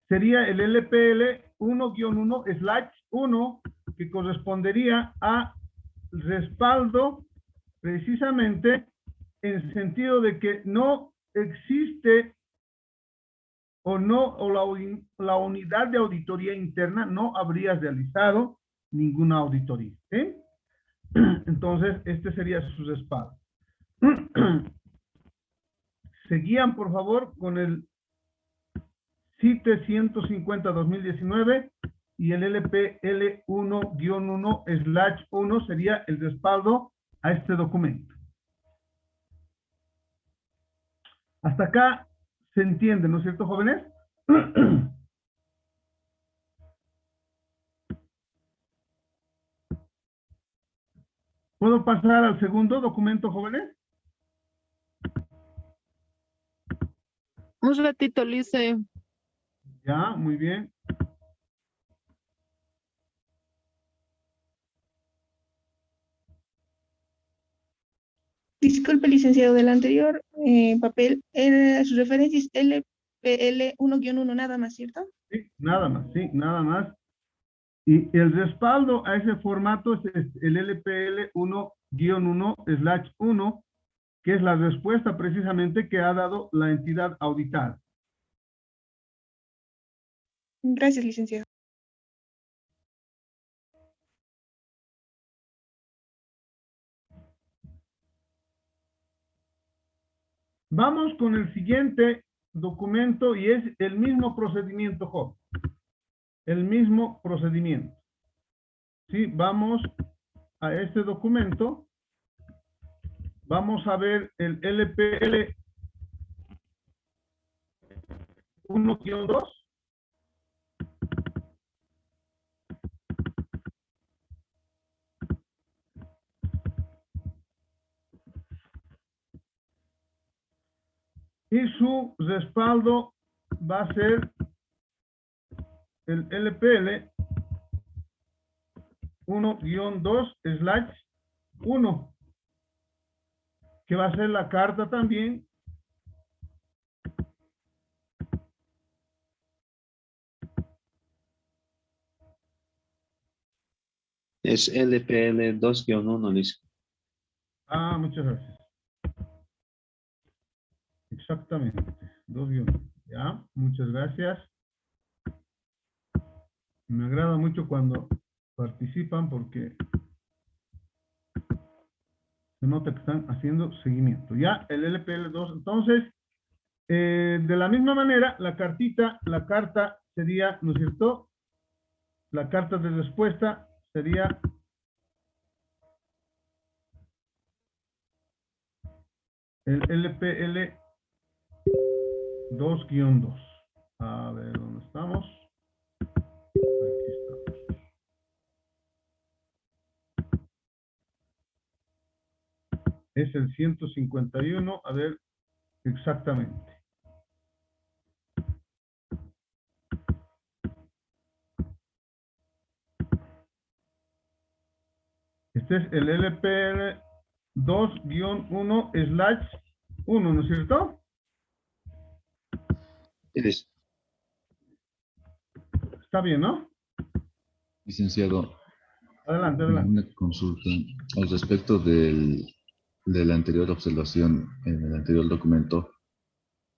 Sería el LPL 1-1/1, que correspondería a respaldo precisamente en sentido de que no existe la unidad de auditoría interna no habría realizado ninguna auditoría, ¿sí? Entonces, este sería su respaldo. Seguían, por favor, con el CITE 150-2019 y el LPL 1-1/1 sería el respaldo a este documento. Hasta acá se entiende, ¿no es cierto, jóvenes? ¿Puedo pasar al segundo documento, jóvenes? Un ratito, Lice. Ya, muy bien. Disculpe, licenciado, del anterior papel, su referencia es LPL 1-1 nada más, ¿cierto? Sí, nada más, sí, nada más. Y el respaldo a ese formato es el LPL 1-1/1, que es la respuesta precisamente que ha dado la entidad auditada. Gracias, licenciado. Vamos con el siguiente documento y es el mismo procedimiento, joven. El mismo procedimiento. Sí, vamos a este documento. Vamos a ver el LPL 1-2. Y su respaldo va a ser el LPL 1-2/1, que va a ser la carta también Es LPL 2-1, dice. muchas gracias. Exactamente, 2-1. Ya, muchas gracias. Me agrada mucho cuando participan porque se nota que están haciendo seguimiento. Ya, el LPL2, entonces, de la misma manera, la carta sería, ¿no es cierto? La carta de respuesta sería el LPL 2-2. A ver, ¿dónde estamos? Aquí estamos. Es el 151, a ver, exactamente. Este es el LPL 2-1/1, ¿no es cierto? Está bien, ¿no? Licenciado, Adelante, adelante. una consulta al respecto de la anterior observación en el anterior documento.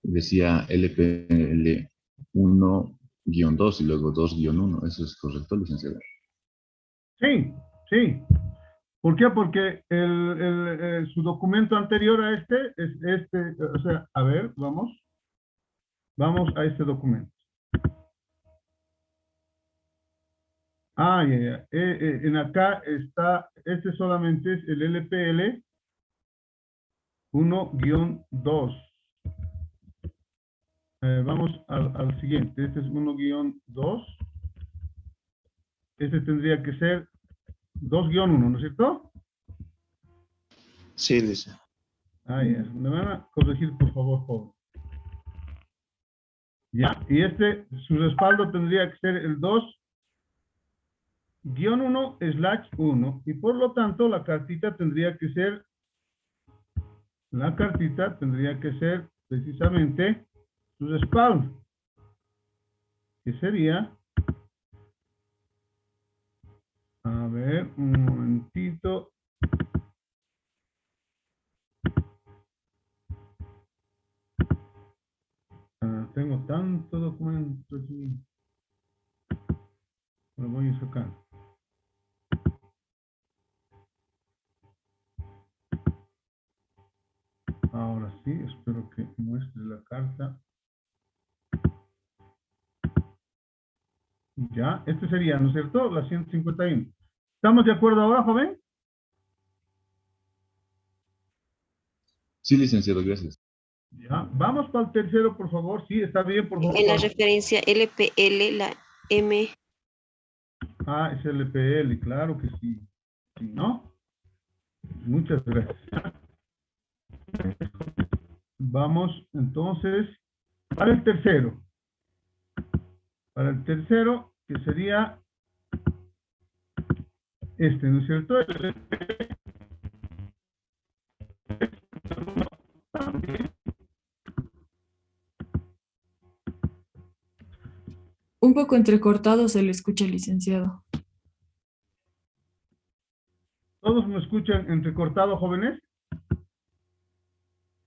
Decía LPL 1-2 y luego 2-1. ¿Eso es correcto, licenciado? Sí, sí. ¿Por qué? Porque su documento anterior a este es este, o sea, a ver, vamos a este documento. Ah, ya, ya. En acá está, este solamente es el LPL 1-2. Vamos al siguiente. Este es 1-2. Este tendría que ser 2-1, ¿no es cierto? Sí, licenciado. Ah, ya. Me van a corregir, por favor, joven. Ya. Y su respaldo tendría que ser el 2-1/1. Y por lo tanto, la cartita tendría que ser precisamente su respaldo, que sería, a ver, un momentito. Tengo tanto documento aquí. Lo voy a sacar. Ahora sí, espero que muestre la carta. Ya, este sería, ¿no es cierto? La 151. ¿Estamos de acuerdo ahora, joven? Sí, licenciado, gracias. Ya, vamos para el tercero, por favor. Sí, está bien, por favor. En la referencia LPL, la M. Ah, es LPL, claro que sí. Sí, ¿no? Muchas gracias. Vamos, entonces, para el tercero. Para el tercero, que sería este, ¿no es cierto? Un poco entrecortado se le escucha, licenciado. ¿Todos me escuchan entrecortado, jóvenes?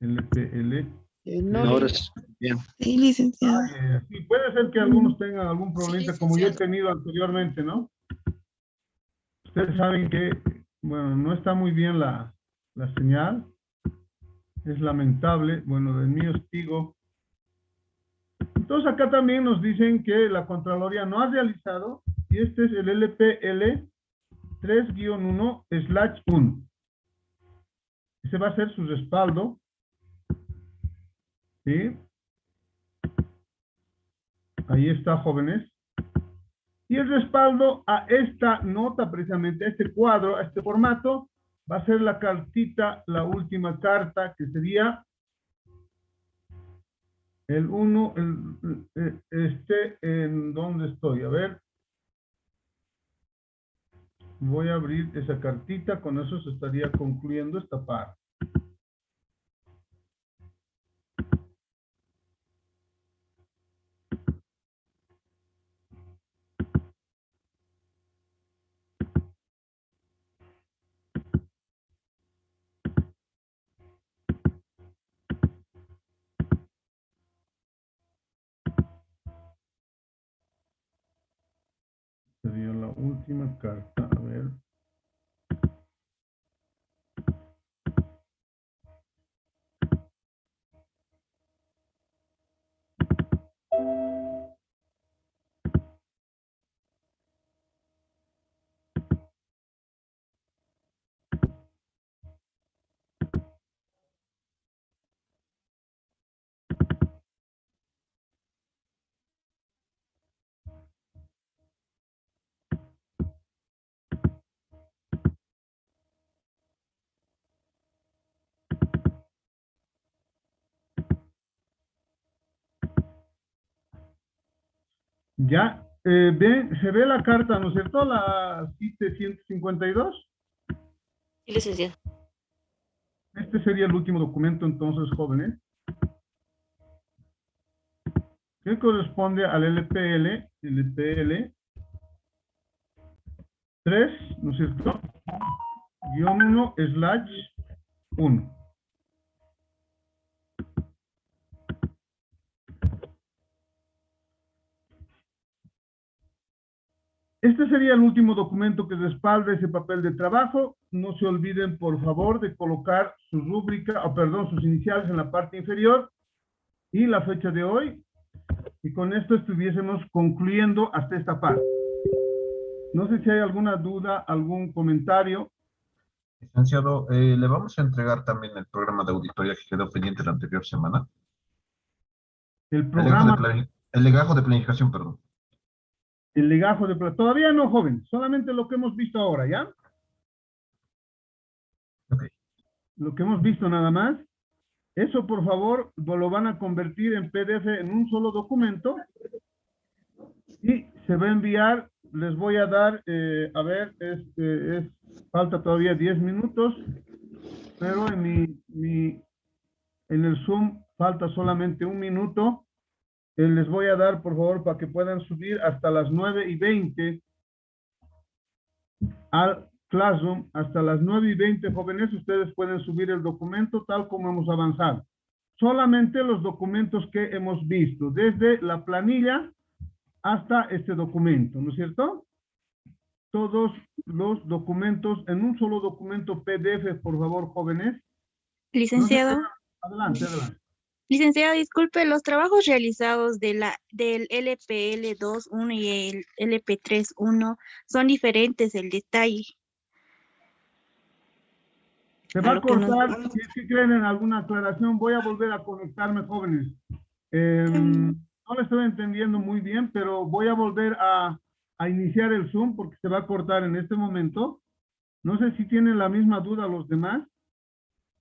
LPL. No, Ahora sí. Bien. Sí, licenciado. Sí, puede ser que algunos tengan algún problema, como yo he tenido anteriormente, ¿no? Ustedes saben que, bueno, no está muy bien la señal. Es lamentable. Bueno, del mío Tigo. Entonces acá también nos dicen que la Contraloría no ha realizado, y este es el LPL 3-1/1. Ese va a ser su respaldo. ¿Sí? Ahí está, jóvenes. Y el respaldo a esta nota, precisamente, a este cuadro, a este formato, va a ser la cartita, la última carta, que sería el 1, ¿en dónde estoy? A ver. Voy a abrir esa cartita, con eso se estaría concluyendo esta parte. Sería la última carta, a ver. Ya, se ve la carta, ¿no es cierto? La CITE 152. Sí, licenciado. Este sería el último documento, entonces, jóvenes, que corresponde al LPL 3, ¿no es cierto? _1/1. Este sería el último documento que respalda ese papel de trabajo. No se olviden, por favor, de colocar su rúbrica, sus iniciales en la parte inferior y la fecha de hoy. Y con esto estuviésemos concluyendo hasta esta parte. No sé si hay alguna duda, algún comentario. Licenciado, le vamos a entregar también el programa de auditoría que quedó pendiente la anterior semana. El programa... El legajo de planificación, perdón. El legajo de plata. Todavía no, joven. Solamente lo que hemos visto ahora, ¿ya? Ok. Lo que hemos visto nada más. Eso, por favor, lo van a convertir en PDF en un solo documento. Y se va a enviar, les voy a dar, falta todavía 10 minutos. Pero en el Zoom falta solamente 1 minuto. Les voy a dar, por favor, para que puedan subir hasta las 9:20 al Classroom. Hasta las 9:20, jóvenes, ustedes pueden subir el documento tal como hemos avanzado. Solamente los documentos que hemos visto, desde la planilla hasta este documento, ¿no es cierto? Todos los documentos en un solo documento PDF, por favor, jóvenes. Licenciado. No sé, adelante, adelante. Licenciado, disculpe, los trabajos realizados del LPL 2.1 y el LP 3.1 son diferentes, el detalle. Se va a cortar, si es que creen en alguna aclaración, voy a volver a conectarme, jóvenes. No lo estoy entendiendo muy bien, pero voy a volver a iniciar el Zoom porque se va a cortar en este momento. No sé si tienen la misma duda los demás.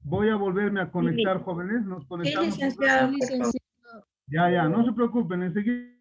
Voy a volverme a conectar, jóvenes. Nos conectamos. Licenciado. Ya, no se preocupen, enseguida.